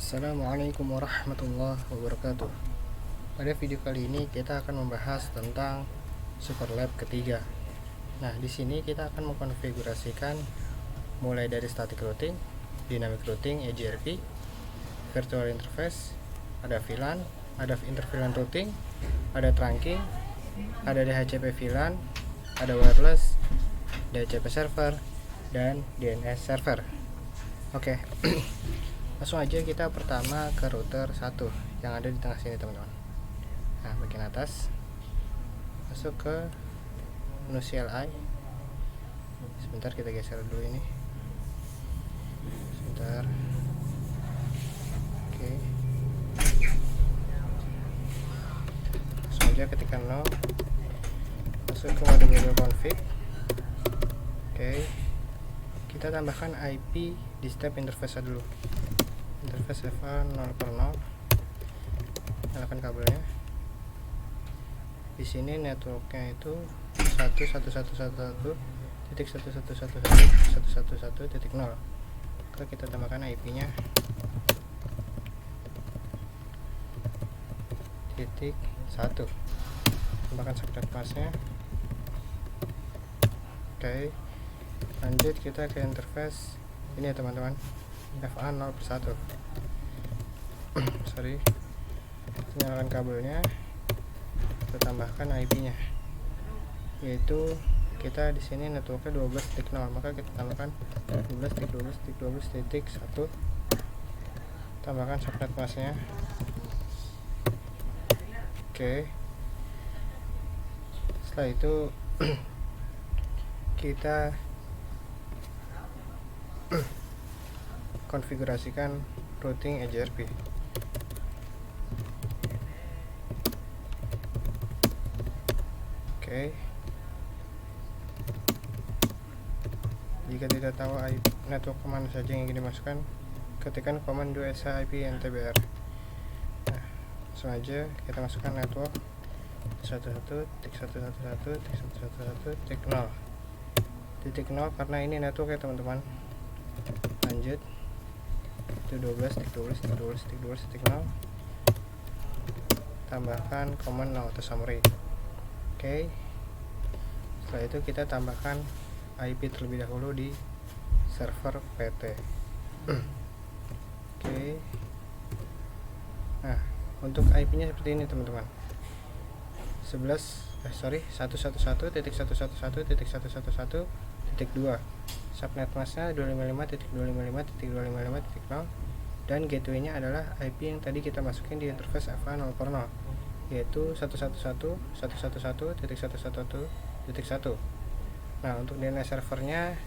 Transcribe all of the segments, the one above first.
Assalamualaikum warahmatullahi wabarakatuh. Pada video kali ini kita akan membahas tentang Superlab ketiga. Nah, di sini kita akan mengkonfigurasikan mulai dari static routing, dynamic routing, EGRP, virtual interface, ada VLAN, ada inter-VLAN routing, ada trunking, ada DHCP VLAN, ada wireless, DHCP server, dan DNS server. Oke. Langsung aja kita pertama ke router 1 yang ada di tengah sini, teman-teman. Nah, bagian atas masuk ke menu CLI. Sebentar, kita geser dulu ini. Sebentar. Oke. Langsung aja ketikkan no. Masuk ke mode global config. Oke. Kita tambahkan IP di step interface dulu. Interface FA 0/0. Nyalakan kabelnya. Di sini networknya itu 1.1.1.1.1.1.1.1.0. Oke, kita tambahkan IP-nya titik 1. Tambahkan subnet masknya. Oke, lanjut kita ke interface ini ya, teman-teman. FA 0/1. Sorry, nyalakan kabelnya, kita tambahkan IP-nya, yaitu kita di sini networknya 12.0, maka kita tambahkan 12.12.12.1. Tambahkan subnet masknya. Oke, setelah itu kita konfigurasikan routing EGRP. Oke. Jika tidak tahu network kemana saja yang ingin dimasukkan, ketikkan command do ship ntbr. Nah, langsung aja kita masukkan network 1.1.1.1.1.1.0 karena ini network ya, teman-teman. Lanjut 12.12.12.12.0. Tambahkan command no atau summary. Oke. Setelah itu kita tambahkan IP terlebih dahulu di server PT. Oke. Nah, untuk IP-nya seperti ini, teman-teman. 111.111.111.111.2. Subnet masknya 255.255.255.0 dan gateway-nya adalah IP yang tadi kita masukin di interface FA 0/0, yaitu 111.111.111.1. Nah, untuk DNS servernya,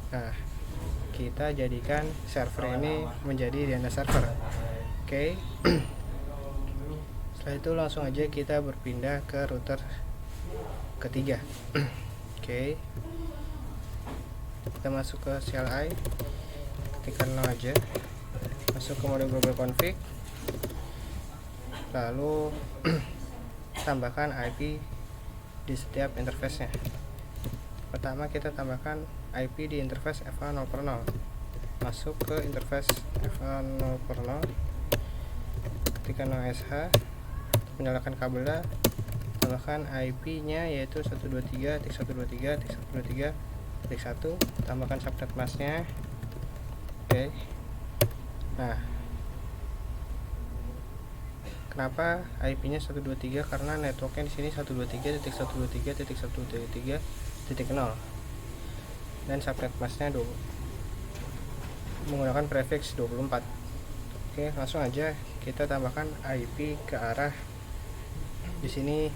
nah, kita jadikan server ini menjadi DNS server. Oke. Setelah itu langsung aja kita berpindah ke router ketiga. Oke. Kita masuk ke CLI, ketikkan no aja, masuk ke mode global config, lalu tambahkan IP di setiap interface-nya. Pertama kita tambahkan IP di interface FA 0/0. Masuk ke interface FA 0/0, ketikkan no sh, menyalakan kabelnya, tambahkan IP-nya yaitu 123.123.123.1, tambahkan subnet masknya. Oke. Nah, kenapa IP-nya 123? Karena networknya di sini 123.123.123.0 dan subnet masknya menggunakan prefix 24. Oke, langsung aja kita tambahkan IP ke arah di sini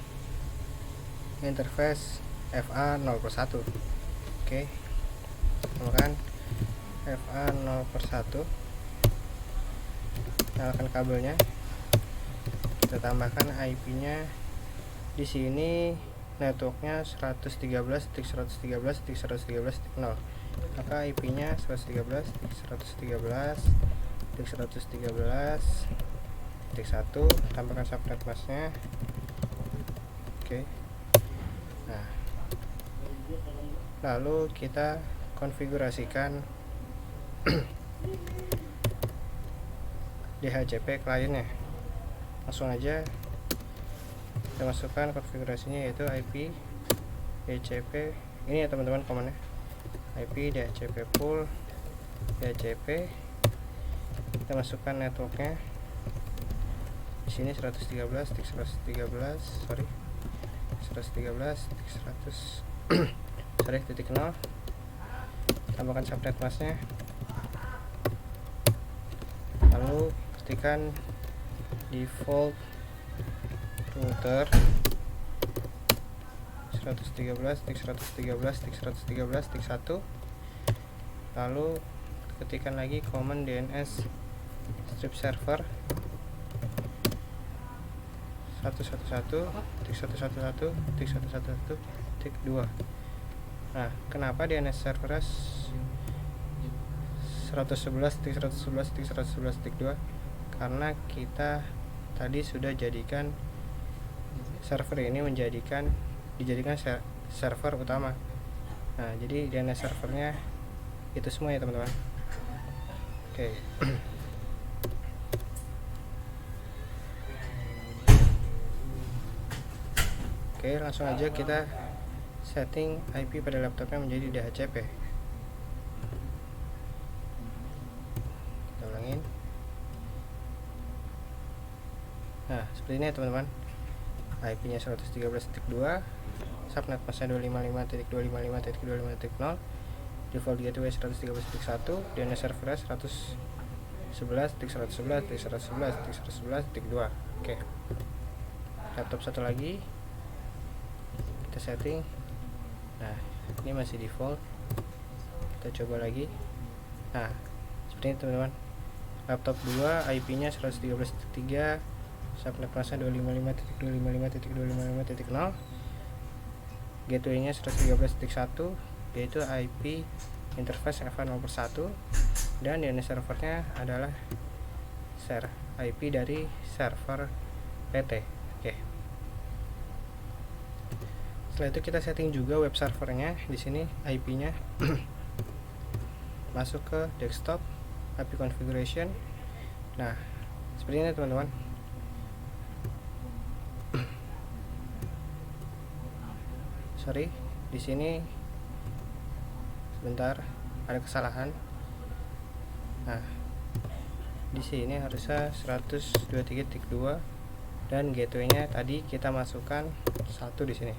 interface FA 0/1. Oke, tambahkan FA 0/1, nyalakan kabelnya, kita tambahkan IP-nya di sini. Networknya 113.113.113.0, maka IP-nya 113.113.113.1, tambahkan subnet masknya. Oke. Nah, lalu kita konfigurasikan DHCP kliennya. Langsung aja kita masukkan konfigurasinya, yaitu IP DHCP ini ya teman-teman, komannya IP DHCP pool DHCP. Kita masukkan networknya di sini 113 titik 113 sorry 113 titik 100 sorry titik 0. Tambahkan subnet masknya, lalu ketikkan default router 113.113.113.113.1, lalu ketikkan lagi command DNS strip server 111.111.111.2. Nah, kenapa DNS server 111.111.111.2? Karena kita tadi sudah jadikan server ini dijadikan server utama. Nah, jadi DNS servernya itu semua ya teman-teman. Oke. Oke, langsung aja kita setting IP pada laptopnya menjadi DHCP. Kita ulangin. Nah, seperti ini ya teman-teman. IP-nya 113.2, subnet masknya 255.255.255.0, default gateway 113.1, DNS server 111.111.111.111.2. Oke. Laptop satu lagi kita setting. Nah, ini masih default. Kita coba lagi. Nah, seperti ini teman-teman. Laptop 2 IP-nya 113.3, subnet masknya 255.255.255.0, gateway-nya 113.1, yaitu IP interface FA0/1, dan DNS servernya adalah IP dari server PT. Oke. Setelah itu kita setting juga web servernya. Di sini IP-nya masuk ke desktop, IP configuration. Nah, seperti ini teman-teman. Sorry, di sini sebentar ada kesalahan. Nah, di sini harusnya 123.2 dan gateway-nya tadi kita masukkan 1 di sini.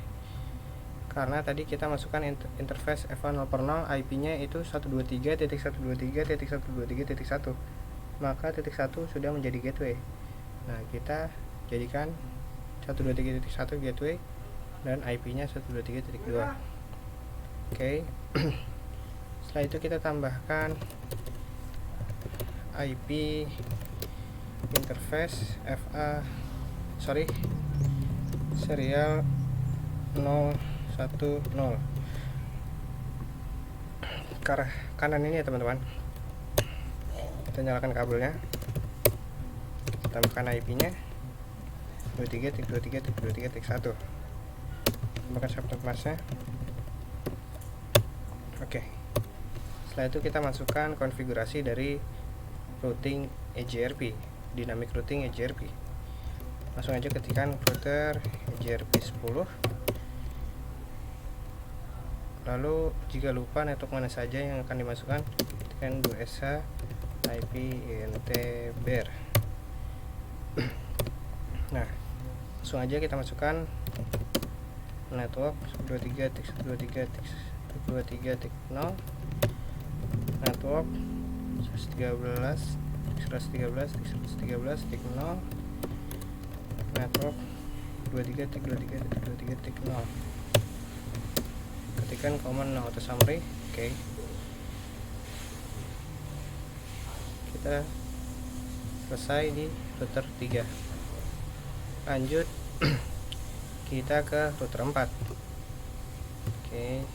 Karena tadi kita masukkan interface FA0/0, IP-nya itu 123.123.123.1, maka titik 1 sudah menjadi gateway. Nah, kita jadikan 123.1 gateway dan IP-nya 123.2. Oke. Setelah itu kita tambahkan IP interface serial 010 ke arah kanan ini ya teman-teman. Kita nyalakan kabelnya, kita tambahkan IP-nya 23.23.23.1, tambahkan subnet masknya. Oke. Setelah itu kita masukkan konfigurasi dari routing EGRP, dynamic routing EGRP. Langsung aja ketikkan router EGRP 10. Lalu jika lupa network mana saja yang akan dimasukkan, ketikkan 2SH IP INT BER. Nah, langsung aja kita masukkan network 23.23.23.0, network 113.113.113.0, network 23.23.23.0. Ketikkan command auto summary. Oke. Kita selesai di router 3. Lanjut kita ke router 4. Oke.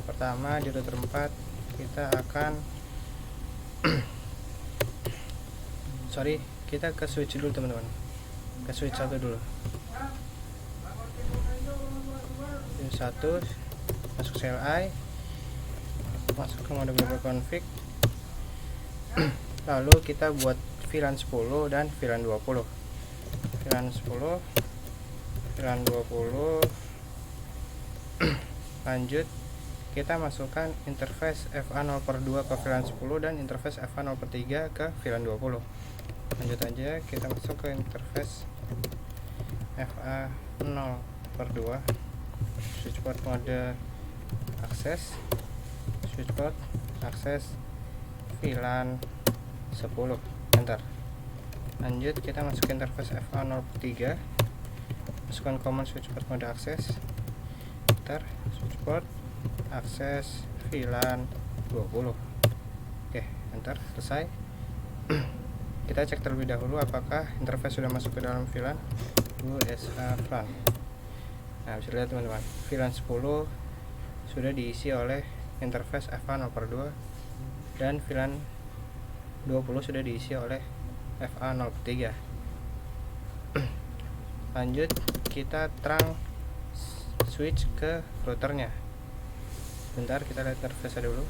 Pertama di router 4 kita akan kita ke switch dulu teman-teman. Ke switch 1 dulu. Switch 1 masuk CLI, masuk ke mode global config, Lalu kita buat VLAN 10 dan VLAN 20. VLAN 10, VLAN 20. Lanjut kita masukkan interface FA0/2 ke VLAN 10 dan interface FA0/3 ke VLAN 20. Lanjut aja, kita masuk ke interface FA0/2, switch port mode akses, switch port akses VLAN 10, enter. Lanjut kita masuk ke interface FA0/3, masukkan command switch port mode akses, enter, switch port akses VLAN 20. Oke, enter, selesai. Kita cek terlebih dahulu apakah interface sudah masuk ke dalam VLAN USA VLAN. Nah, bisa lihat teman-teman, VLAN 10 sudah diisi oleh interface FA0/2 dan VLAN 20 sudah diisi oleh FA0/3. Lanjut kita terang switch ke routernya. Bentar, kita lihat interface dulu.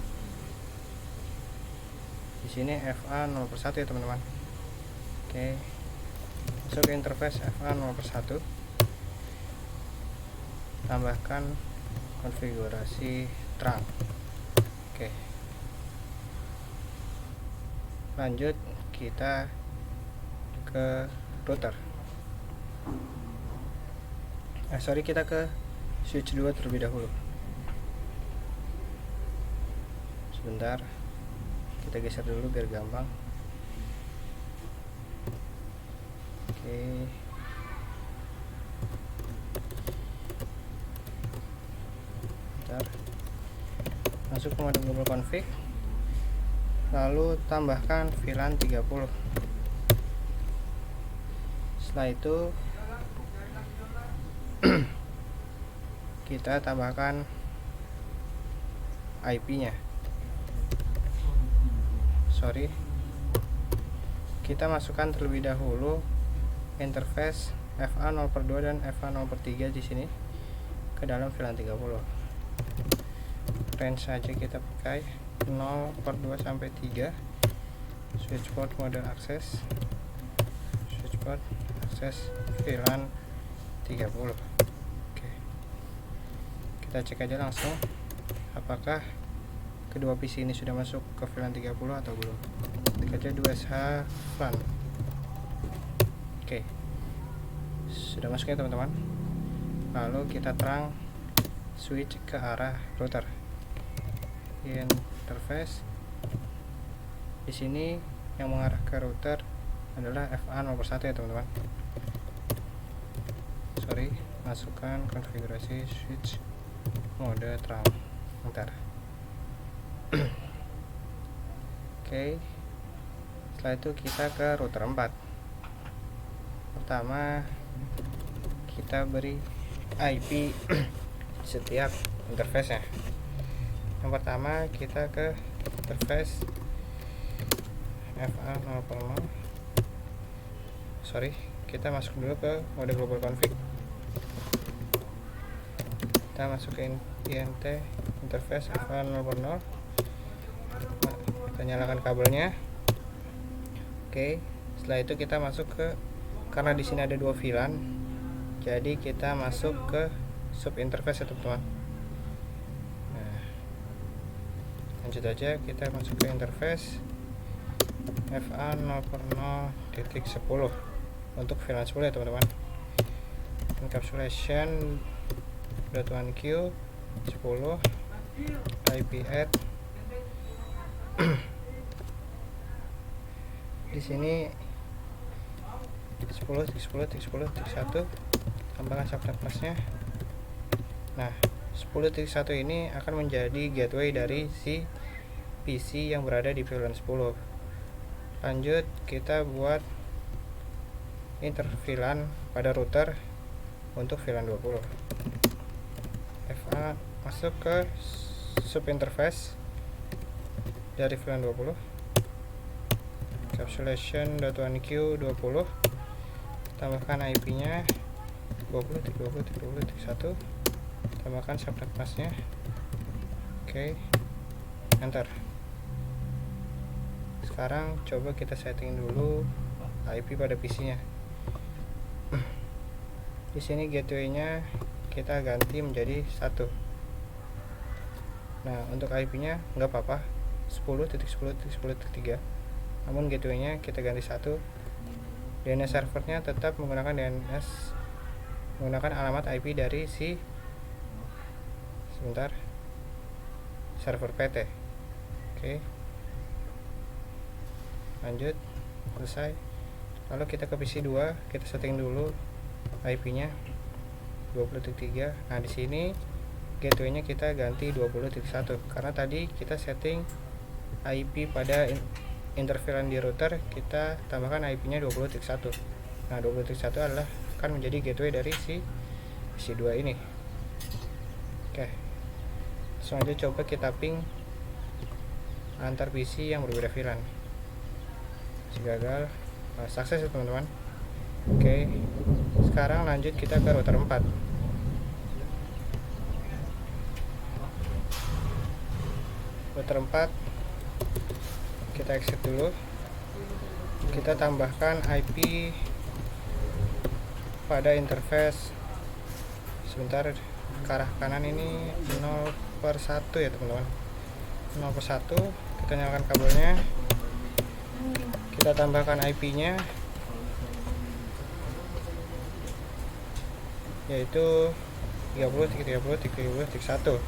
Di sini FA0/1 ya teman-teman. Oke, masuk ke interface FA0/1, tambahkan konfigurasi terang. Oke, lanjut kita ke router. Kita ke switch 2 terlebih dahulu. Sebentar, kita geser dulu biar gampang. Oke, bentar, masuk ke mode global config, lalu tambahkan VLAN 30. Setelah itu kita tambahkan IP-nya. Kita masukkan terlebih dahulu interface FA0/2 dan FA0/3 di sini ke dalam VLAN 30. Range saja kita pakai 0/2 sampai 3. Switch port mode akses, switch port akses VLAN 30. Oke, kita cek aja langsung apakah kedua PC ini sudah masuk ke VLAN 30 atau belum. Ketik aja 2SH VLAN. Oke, sudah masuk ya teman-teman. Lalu kita terang switch ke arah router. Interface di sini yang mengarah ke router adalah FA0/1 ya teman-teman. Masukkan konfigurasi switch mode terang. Bentar. Oke, setelah itu kita ke router 4. Pertama kita beri IP setiap interface nya. Yang pertama kita ke interface FA0/0. Kita masuk dulu ke mode global config. Kita masukin INT interface FA0/0. Kita nyalakan kabelnya. Oke, setelah itu kita masuk ke, karena di sini ada 2 VLAN, jadi kita masuk ke sub interface ya teman-teman. Nah, lanjut aja, kita masuk ke interface FA0/0.10 untuk VLAN 10 ya teman-teman. Encapsulation .1Q 10 IP add. Di sini 10 1 tambahkan subnet masknya. Nah, 10.1 ini akan menjadi gateway dari si PC yang berada di VLAN 10. Lanjut kita buat interVLAN pada router untuk VLAN 20. FA masuk ke sub interface dari VLAN 20, encapsulation.1Q 20, tambahkan IP nya 20.20.20.1, tambahkan subnet masknya. Oke, enter. Sekarang coba kita setting dulu IP pada PC-nya. Di sini gateway-nya kita ganti menjadi 1. Nah, untuk IP-nya nggak apa-apa, 10.10.10.3. Namun gateway-nya kita ganti 1. DNS servernya tetap menggunakan alamat IP dari server PT. Oke. Lanjut, selesai. Lalu kita ke PC 2, kita setting dulu IP-nya 20.3. Nah, di sini gateway-nya kita ganti 20.1 karena tadi kita setting IP pada interval di router, kita tambahkan IP-nya 20.1. Nah, 20.1 adalah akan menjadi gateway dari PC 2 ini. Oke. Selanjutnya coba kita ping antar PC yang berbeda VLAN. Gagal, sukses ya teman-teman. Oke, sekarang lanjut kita ke router 4. Router 4 kita exit dulu, kita tambahkan IP pada interface sebentar ke arah kanan ini 0/1 ya teman-teman. 0/1, kita nyalakan kabelnya, kita tambahkan IP-nya yaitu 30.30.30.1.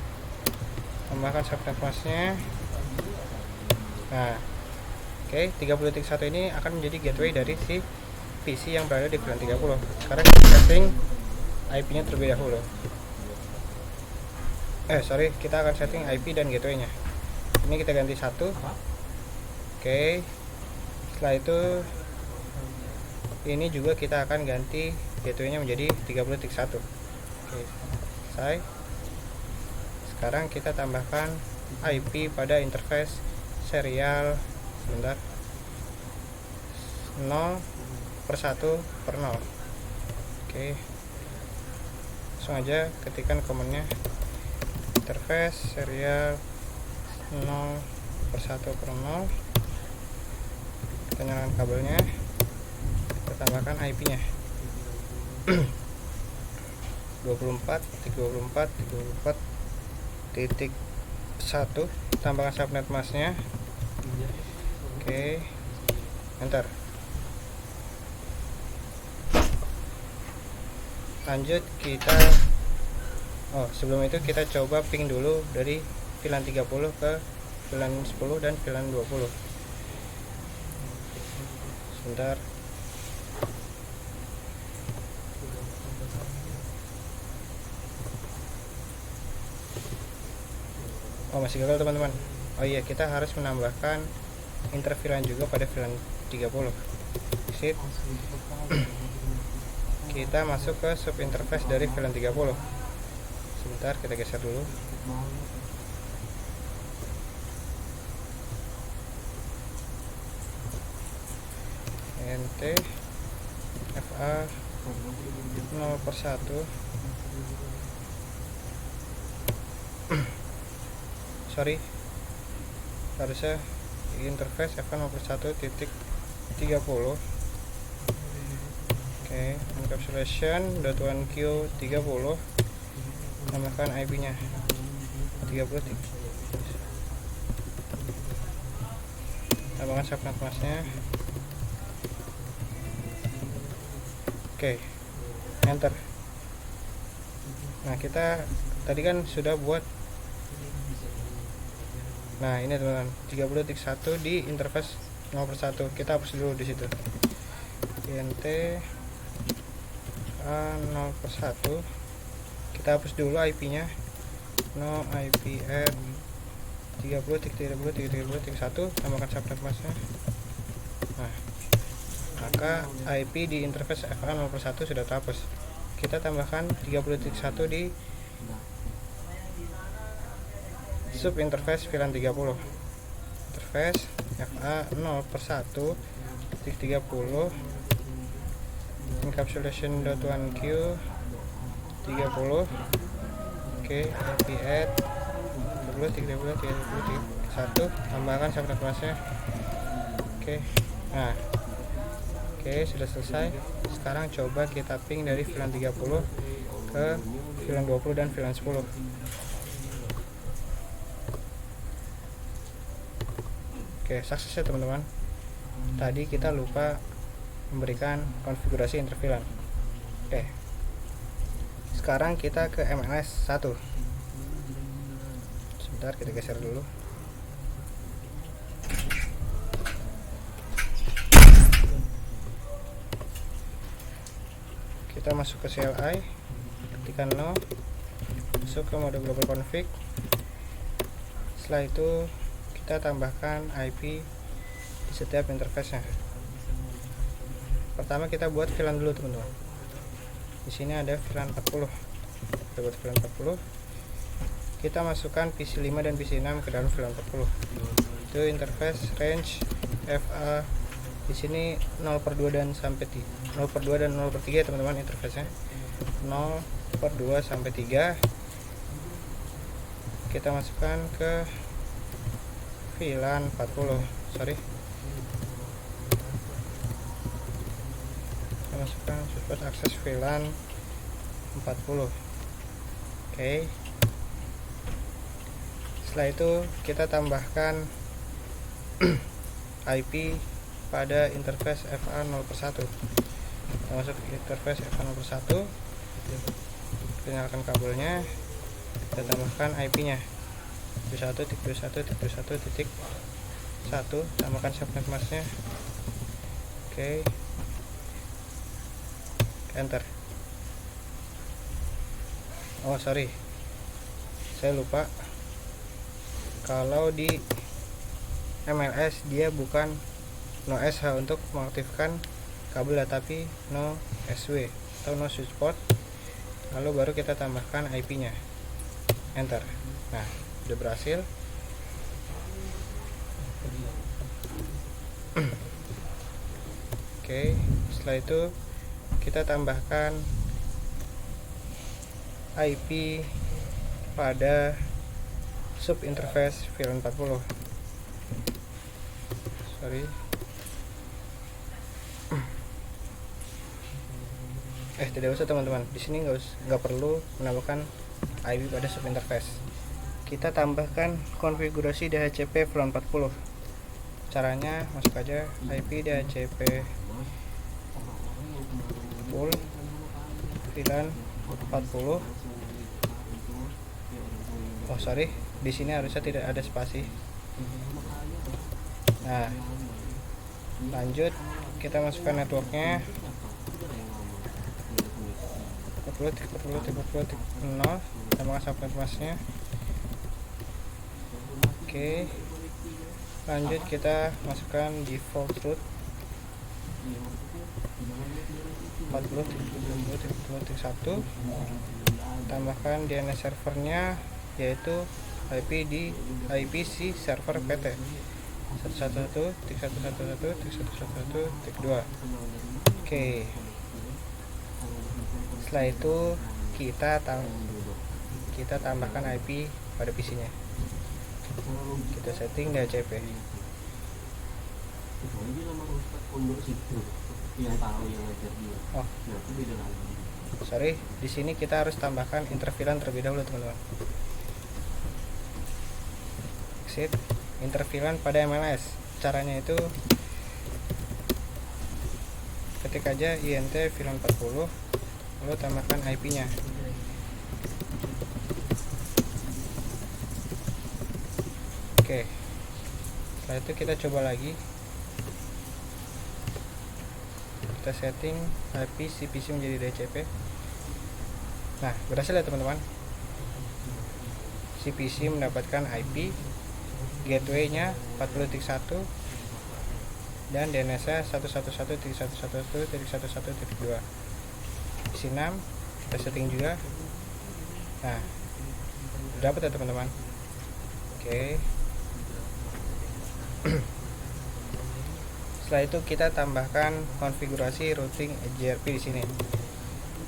Tambahkan subnet masknya. Nah, oke, 30.1 ini akan menjadi gateway dari PC yang berada di VLAN 30. Sekarang kita setting IP-nya terlebih dahulu. Kita akan setting IP dan gateway-nya. Ini kita ganti 1. Oke. Setelah itu ini juga kita akan ganti gateway-nya menjadi 30.1. Oke, selesai. Sekarang kita tambahkan IP pada interface serial 0/1/0. Oke, langsung aja ketikkan command-nya, interface serial 0/1/0. Kita nyalakan kabelnya, kita tambahkan IP-nya 24.24.24.1. tambahkan subnet masknya. Oke, enter. Lanjut kita sebelum itu kita coba ping dulu dari VLAN 30 ke VLAN 10 dan VLAN 20. Sebentar. Masih gagal teman-teman. Iya, kita harus menambahkan interVLAN juga pada VLAN 30. Exit. Kita masuk ke sub interface dari VLAN 30. Sebentar, kita geser dulu. NT FA 0/1. Harusnya interface FA 0/1.30. Oke, encapsulation.1q 30. Tambahkan IP-nya 30. Tambahkan subnet masknya. Oke, enter. Nah, kita tadi kan sudah buat. Nah, ini teman-teman, 30.1 di interface 0/1. Kita hapus dulu di situ. INT A 0/1. Kita hapus dulu IP-nya. No IP at 30.30.30.1. Tambahkan subnet masknya. Nah, maka IP di interface FA 0/1 sudah terhapus. Kita tambahkan 30.1 di sub interface VLAN 30. Interface FA 0/1.30 encapsulation.1q 30. Oke, IP at 30.30.30.1. Tambahkan subnet masknya. Oke. Nah, oke, sudah selesai. Sekarang coba kita ping dari VLAN 30 ke VLAN 20 dan VLAN 10. Oke, sukses ya teman-teman. Tadi kita lupa memberikan konfigurasi interVLAN. Oke, sekarang kita ke MLS 1. Sebentar, kita geser dulu. Kita masuk ke CLI, ketikkan no, masuk ke mode global config. Setelah itu kita tambahkan IP di setiap interface-nya. Pertama kita buat VLAN dulu teman-teman. Di sini ada VLAN 40. Kita buat VLAN 40. Kita masukkan PC5 dan PC6 ke dalam VLAN 40. Itu interface range FA. Di sini 0/2 dan sampai 0/2 dan 0/3 teman-teman interface-nya. 0/2 sampai 3. Kita masukkan ke VLAN 40. Kita masukkan support akses VLAN 40. Oke. Setelah itu kita tambahkan IP pada interface FA0/1. Kita masuk ke interface FA0/1, kita nyalakan kabelnya, kita tambahkan IP-nya 21.21.21.1, tambahkan subnet mask-nya. Oke, enter. Oh sorry, saya lupa, kalau di MLS dia bukan no SH untuk mengaktifkan kabel, tapi no SW atau no switch port. Lalu baru kita tambahkan IP-nya, enter. Nah, udah berhasil. Oke, setelah itu kita tambahkan IP pada sub interface VLAN 40. Tidak usah teman-teman, di sini nggak perlu menambahkan IP pada sub interface. Kita tambahkan konfigurasi DHCP VLAN 40. Caranya masuk aja IP DHCP full VLAN 40. Oh sorry, di sini harusnya tidak ada spasi. Nah, lanjut kita masukkan networknya 40.0, tambahkan subnet mask-nya. Oke, lanjut kita masukkan default root 40.0.1, tambahkan DNS servernya yaitu IP di IPC server PT 111.111.111.2. Oke, setelah itu kita tambahkan IP pada PC-nya. Kita setting DHCP. Oh, sorry, di sini kita harus tambahkan interVLAN terlebih dahulu teman-teman. Exit interVLAN pada MLS. Caranya itu ketik aja int VLAN 40, lalu tambahkan IP-nya. Oke, setelah itu kita coba lagi, kita setting IP CPC menjadi DHCP. Nah, berhasil ya teman-teman. CPC mendapatkan IP, gateway-nya 40.1 dan DNS-nya 111.111.111.2. PC6 kita setting juga. Nah, dapat ya teman-teman. Oke. Setelah itu kita tambahkan konfigurasi routing EGRP di sini.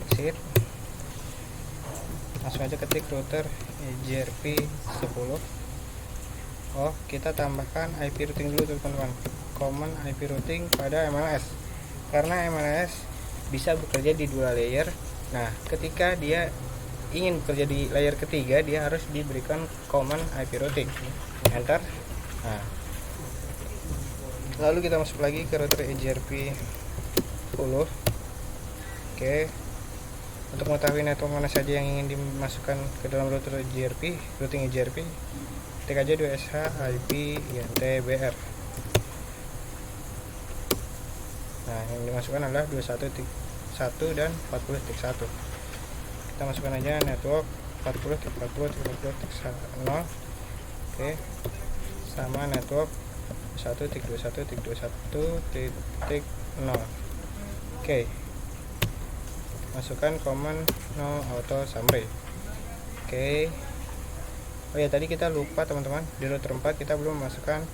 Exit. Langsung aja ketik router EGRP 10. Oh, kita tambahkan IP routing dulu teman-teman. common IP routing pada MLS, karena MLS bisa bekerja di dua layer. Nah, ketika dia ingin bekerja di layer ketiga, dia harus diberikan common IP routing. Enter. Nah, lalu kita masuk lagi ke router EGRP 10. Oke, untuk mengetahui network mana saja yang ingin dimasukkan ke dalam router EGRP, routing EGRP, ketik aja 2SH IP INTBR. Nah, yang dimasukkan adalah 21.1 dan 40.1. Kita masukkan aja network 40.40.40.0. Oke, sama network 1.21.21.0. Oke, masukkan command no auto summary. Oke. Oh ya, tadi kita lupa teman-teman, di router 4 kita belum memasukkan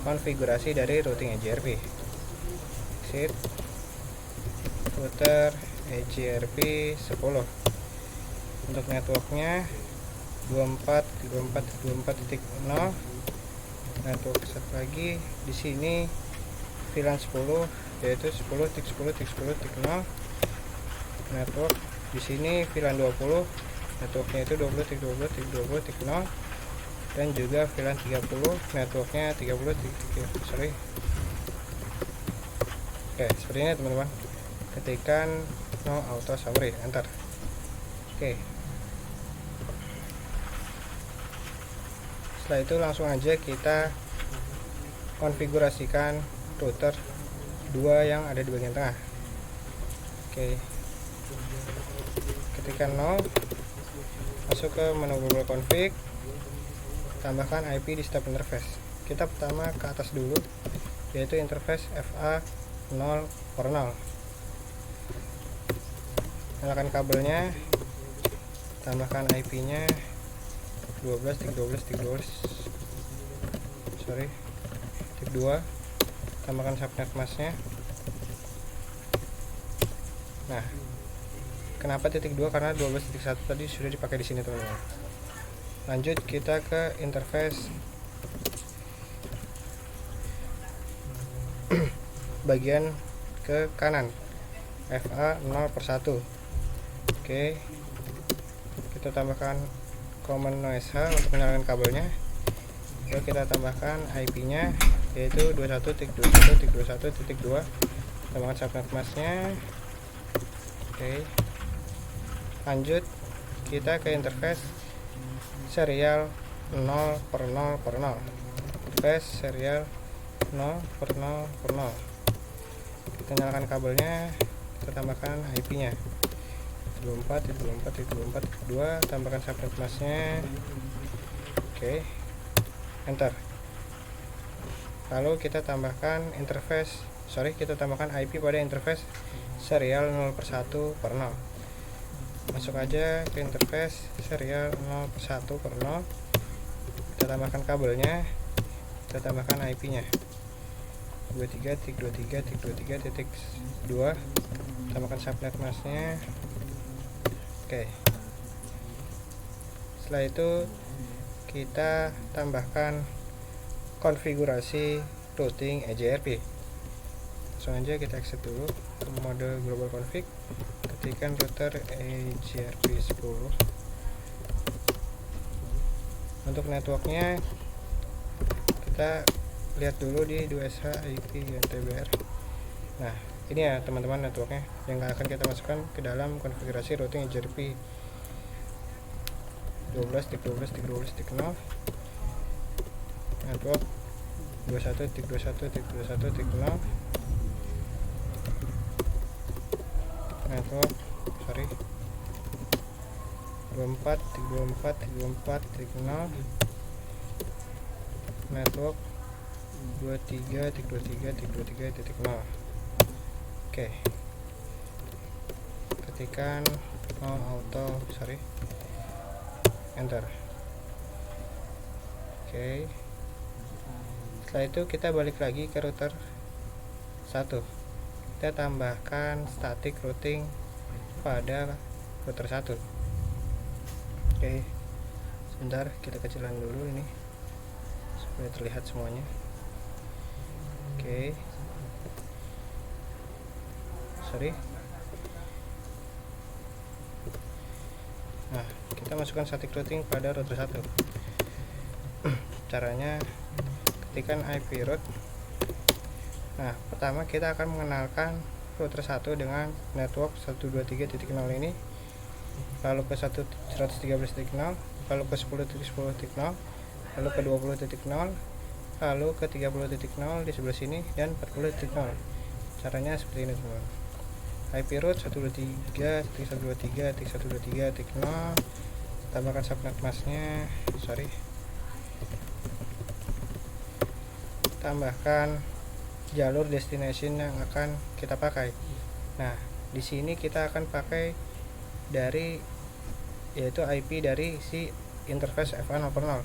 konfigurasi dari routing EGRP. Exit router EGRP 10. Untuk networknya 24.24.0. Network satu lagi di sini VLAN 10, yaitu 10.10.10.0. Network di sini VLAN 20, networknya itu 20.20.20.0, dan juga VLAN 30, networknya 30.30. Oke, seperti ini teman-teman. Ketikkan no auto summary, enter. Oke, setelah itu langsung aja kita konfigurasikan router 2 yang ada di bagian tengah. Oke, ketikkan no, masuk ke menu global config, tambahkan IP di step interface. Kita pertama ke atas dulu, yaitu interface FA 0/0. Nyalakan kabelnya, tambahkan IP nya 12.12.12, titik 2, tambahkan subnet masknya. Nah, kenapa titik 2? Karena 12.1 tadi sudah dipakai di sini teman-teman. Lanjut kita ke interface bagian ke kanan, FA 0/1. Oke, kita tambahkan command noise untuk menyalakan kabelnya. Lalu kita tambahkan IP nya, yaitu 21.21.21.2, tambahkan subnet masknya. Oke, lanjut kita ke interface serial 0/0/0. Interface serial 0/0/0. Kita nyalakan kabelnya, kita tambahkan IP nya 24.24.24.2, tambahkan subnet masknya. Oke, enter. Lalu kita tambahkan kita tambahkan IP pada interface serial 0/1/0. Masuk aja ke interface serial 0/1/0. Kita tambahkan kabelnya, kita tambahkan IP nya 23.23.23.2, tambahkan subnet masknya. Oke, setelah itu kita tambahkan konfigurasi routing EGRP. Langsung aja kita exit dulu ke mode global config, ketikkan router EGRP 10. Untuk networknya kita lihat dulu di 2SH IP INTBR. Nah, ini ya teman-teman networknya yang akan kita masukkan ke dalam konfigurasi routing EGRP 12.12.12.0. network 21.21.21.0, network 24.24.24.0, network 23.23.23.0. Oke, ketikkan enter. Oke, setelah itu kita balik lagi ke router 1. Kita tambahkan static routing pada router 1. Oke, sebentar kita kecilan dulu ini supaya terlihat semuanya. Oke, Oke. Sorry. Nah, kita masukkan static routing pada router 1. Caranya ketikkan IP route. Nah, pertama kita akan mengenalkan router 1 dengan network 123.0 ini, lalu ke 113.0, lalu ke 10.10.0, lalu ke 20.0, lalu ke 30.0 di sebelah sini, dan 40.0. Caranya seperti ini, teman-teman. IP route 123.123.123.0, tambahkan subnet masknya, tambahkan jalur destination yang akan kita pakai. Nah, di sini kita akan pakai yaitu IP dari si interface FA0/0,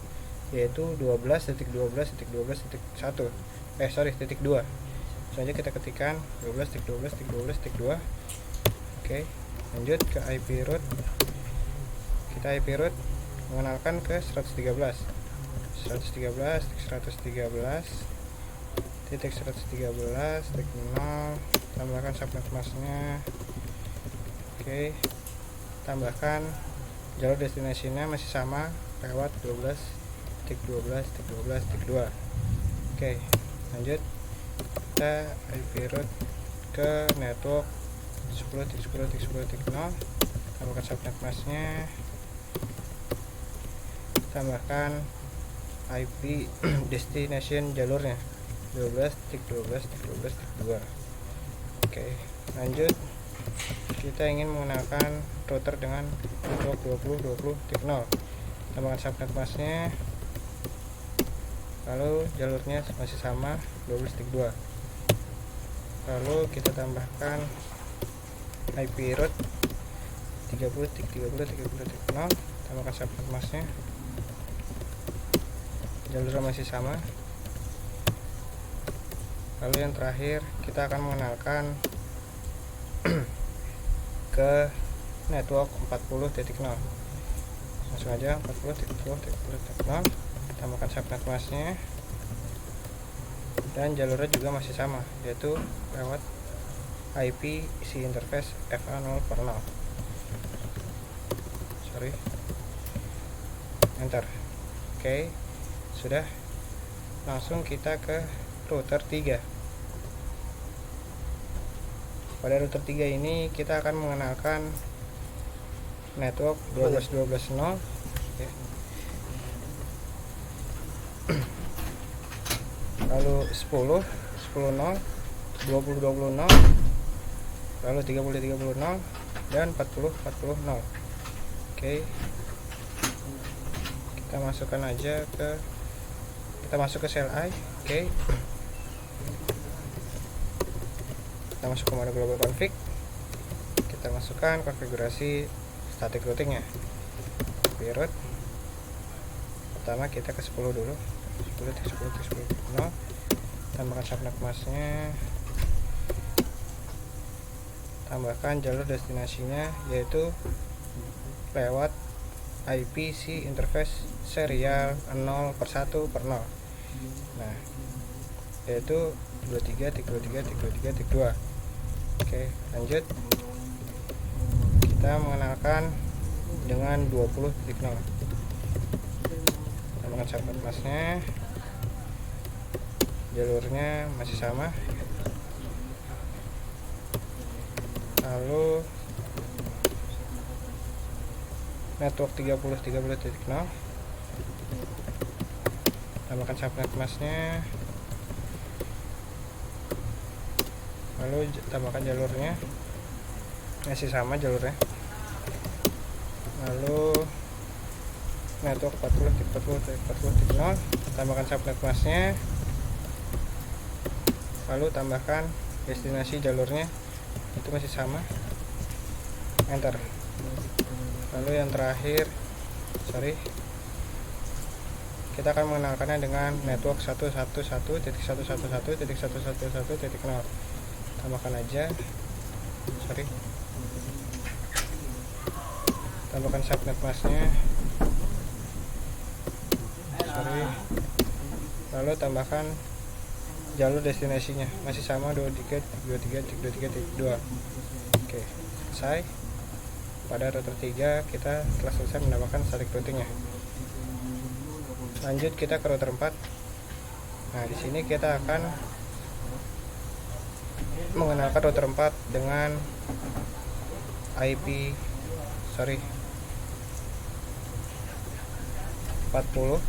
yaitu 12.12.12.1. Titik 2. Selanjutnya kita ketikkan 12.12.12.2. Oke, lanjut ke IP route. Kita IP route mengenalkan ke 113.113.113.0, tambahkan subnet masknya. Oke, tambahkan jalur destinasinya masih sama lewat 12.12.12.2. Oke, lanjut kita IP route ke network 10.10.10.0, tambahkan subnet masknya, tambahkan IP destination jalurnya 12.12.12.2. Oke, lanjut kita ingin menggunakan router dengan network 20.20.0, tambahkan subnet masknya, lalu jalurnya masih sama 12.2. lalu kita tambahkan IP route 30.30.30.0, tambahkan subnet masknya, jalurnya masih sama. Lalu yang terakhir kita akan mengenalkan ke network 40.0. Langsung aja 40.40.0, tambahkan subnet masknya, dan jalurnya juga masih sama, yaitu lewat IP si interface FA0/0. Enter. Oke, sudah. Langsung kita ke router 3. Pada router 3 ini kita akan mengenalkan network 12.12.0. Lalu 10.10.0, 20.20.0, lalu 30.30.0, dan 40.40.0. Oke, kita masukkan aja kita masuk ke CLI. Oke, kita masuk ke mode global config, kita masukkan konfigurasi static routingnya. IP route pertama kita ke 10 dulu, 10.10.10.0, tambahkan subnet masknya, tambahkan jalur destinasinya yaitu lewat IP si interface serial 0/1/0. Nah, yaitu 23.23.23.2. Oke, lanjut kita mengenalkan dengan 20.0. Tambahkan subnet masknya, jalurnya masih sama. Lalu network 30.30.0, tambahkan subnet masknya, lalu tambahkan jalurnya masih sama jalurnya. Lalu network 40.40.40.0, tambahkan subnet masknya, lalu tambahkan destinasi jalurnya itu masih sama. Enter. Lalu yang terakhir kita akan mengenalkannya dengan network 111.111.111.0. Tambahkan aja, tambahkan subnet masknya, lalu tambahkan jalur destinasinya masih sama 23.23.23.2. Oke, selesai. Pada router 3 kita telah selesai menambahkan static routingnya. Lanjut kita ke router 4. Nah, di sini kita akan mengenalkan router 4 dengan IP 40.0 111.0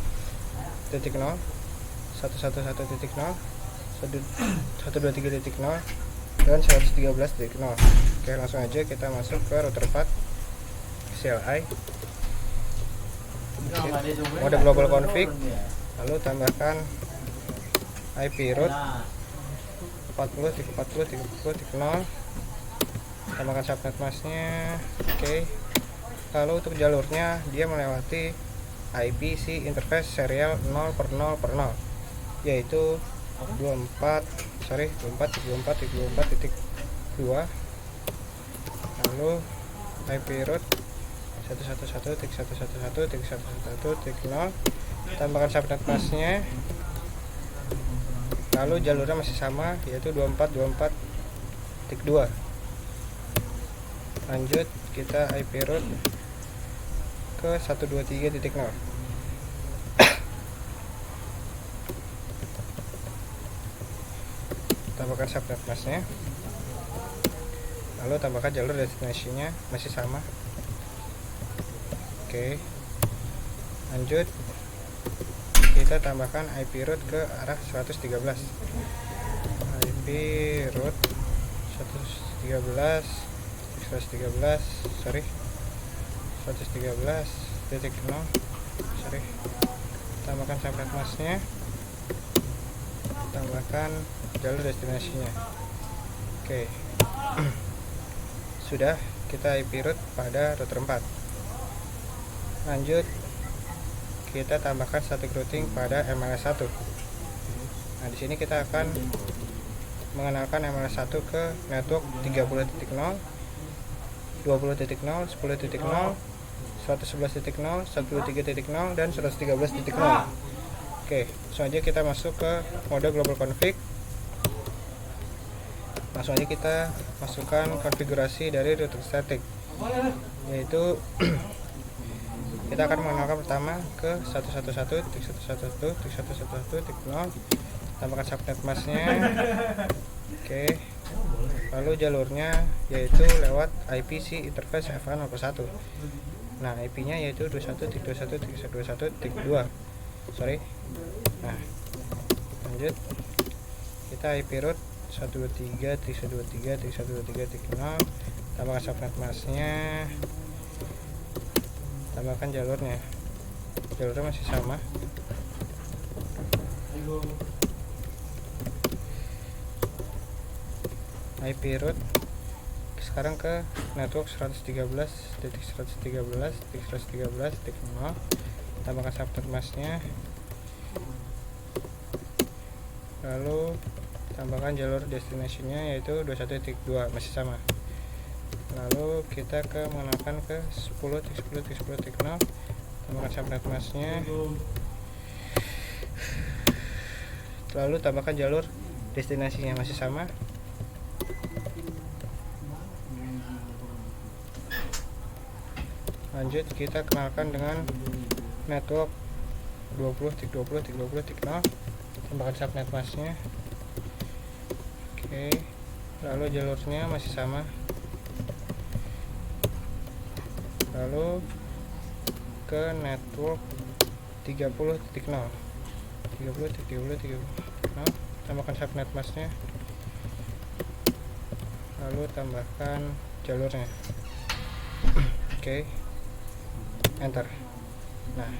123.0 dan 113.0. Oke, langsung aja kita masuk ke router 4 CLI, mode global config, lalu tambahkan IP route 40.40.40.0, tambahkan subnet masknya. Oke, lalu untuk jalurnya dia melewati IP si interface serial 0/0/0, yaitu 24.24.24.2. lalu IP route 111.111.111.0, tambahkan subnet masknya. Lalu jalurnya masih sama, yaitu 24.24.2. Lanjut kita IP route ke 123.0. Tambahkan subnet masknya, lalu tambahkan jalur destinasinya masih sama. Oke, lanjut kita tambahkan IP route ke arah 113. IP route 113.0. Tambahkan subnet masknya, tambahkan jalur destinasinya. Oke. Sudah, kita IP route pada router 4. Lanjut kita tambahkan static routing pada MLS1. Nah, di sini kita akan mengenalkan MLS1 ke network 30.0, 20.0, 10.0, 111.0, 123.0 dan 113.0. Oke, langsung aja kita masuk ke mode global config. Langsung aja kita masukkan konfigurasi dari router static, yaitu kita akan mengenalkan pertama ke 111.111.111.0, tambahkan subnet masknya. Oke, lalu jalurnya yaitu lewat IP si interface FA01. Nah, IP nya yaitu 21.21.21.2. Nah, lanjut kita IP route 123.123.123.0, tambahkan subnet masknya, tambahkan jalurnya masih sama. IP route sekarang ke network 113.113.113.0, tambahkan subnet masknya, lalu tambahkan jalur destinasinya yaitu 21.2 masih sama. Lalu kita mengenalkan ke 10.10.10.0, tambahkan subnet masknya, lalu tambahkan jalur destinasinya masih sama. Lanjut kita kenalkan dengan network 20.20.20.0, tambahkan subnet masknya. Oke, lalu jalurnya masih sama. Lalu ke network 30.0, tambahkan subnet masknya, lalu tambahkan jalurnya. Oke, enter. Nah,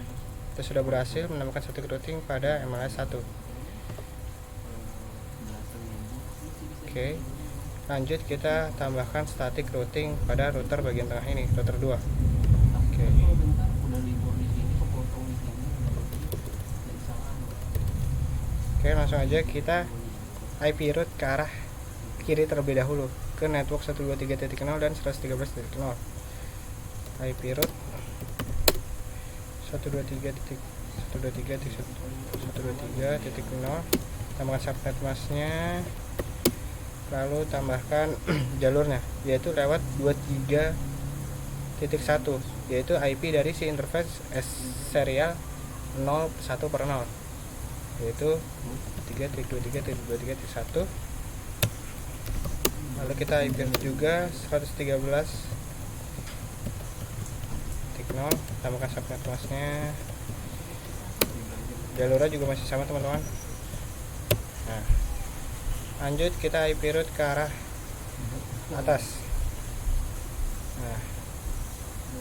kita sudah berhasil menambahkan static routing pada MLS1. Oke, lanjut kita tambahkan static routing pada router bagian tengah ini, router 2. Oke, langsung aja kita IP route ke arah kiri terlebih dahulu ke network 123.0 dan 113.0. IP route 123.123.123.0, tambahkan subnet masknya, lalu tambahkan jalurnya, yaitu lewat 23.1, yaitu IP dari si interface serial 01/0, yaitu 3.23.23.1. lalu kita IP juga 113.0, tambahkan subnet masknya, jalurnya juga masih sama teman-teman. Nah, lanjut kita IP route ke arah atas. Nah,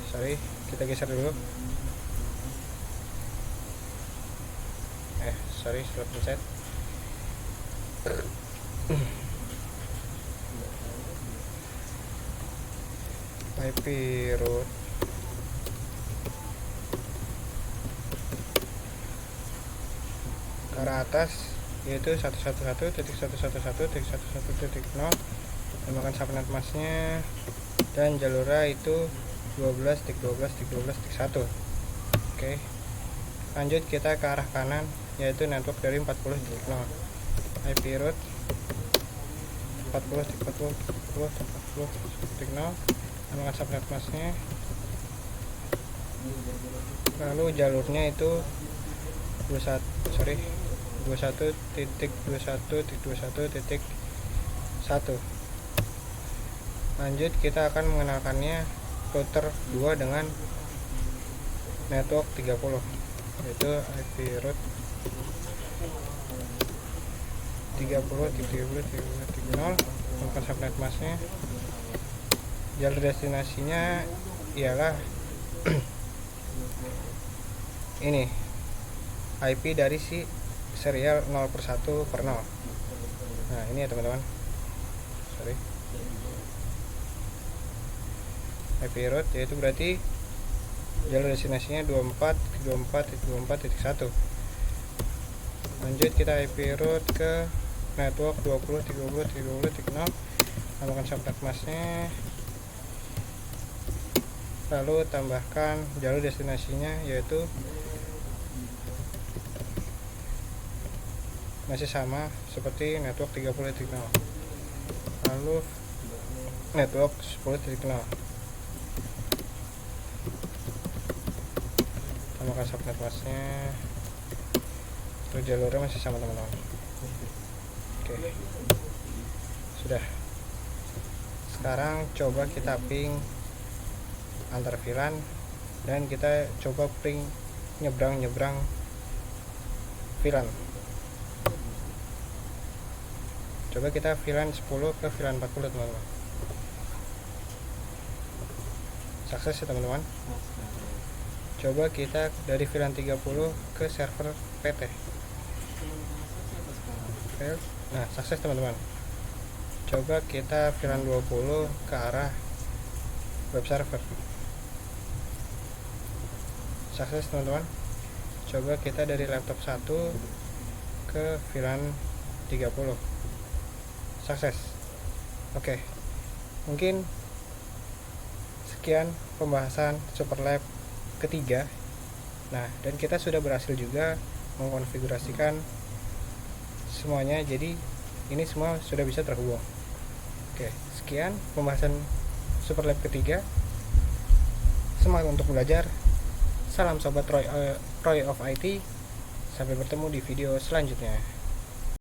sorry, kita geser dulu. Sorry, salah pencet. IP route ke arah atas, yaitu 111.111.111.0, tambahkan subnet masknya, dan jalurnya itu 12.12.12.1. Oke, lanjut kita ke arah kanan, yaitu network dari 40.0, IP route 40.40.40.40.0, tambahkan subnet masknya, lalu jalurnya itu 21.21.21.1. lanjut kita akan mengenalkannya router 2 dengan network 30, yaitu IP route 30.30.30.0, bukan subnet masknya. Jalur destinasinya ialah ini IP dari si serial 0/1/0. Nah, ini ya teman-teman, sorry, IP route, yaitu berarti jalur destinasinya 24.24.24.1. lanjut kita IP route ke network 20.30.30.0, tambahkan subnet masknya, lalu tambahkan jalur destinasinya, yaitu masih sama seperti network 30.0, lalu network 10.0, tambahkan subnet masknya, terus jalurnya masih sama teman-teman. Oke, sudah. Sekarang coba kita ping antar VLAN, dan kita coba ping nyebrang VLAN. Coba kita VLAN 10 ke VLAN 40 teman-teman. Sukses ya teman-teman. Coba kita dari VLAN 30 ke server PT. Nah, sukses teman-teman. Coba kita VLAN 20 ke arah web server. Sukses teman-teman. Coba kita dari laptop 1 ke VLAN 30. Sukses. Oke, mungkin sekian pembahasan Superlab ketiga. Nah, dan kita sudah berhasil juga mengkonfigurasikan semuanya, jadi ini semua sudah bisa terhubung. Oke, sekian pembahasan Superlab ketiga. Semangat untuk belajar. Salam sobat Roy of IT. Sampai bertemu di video selanjutnya.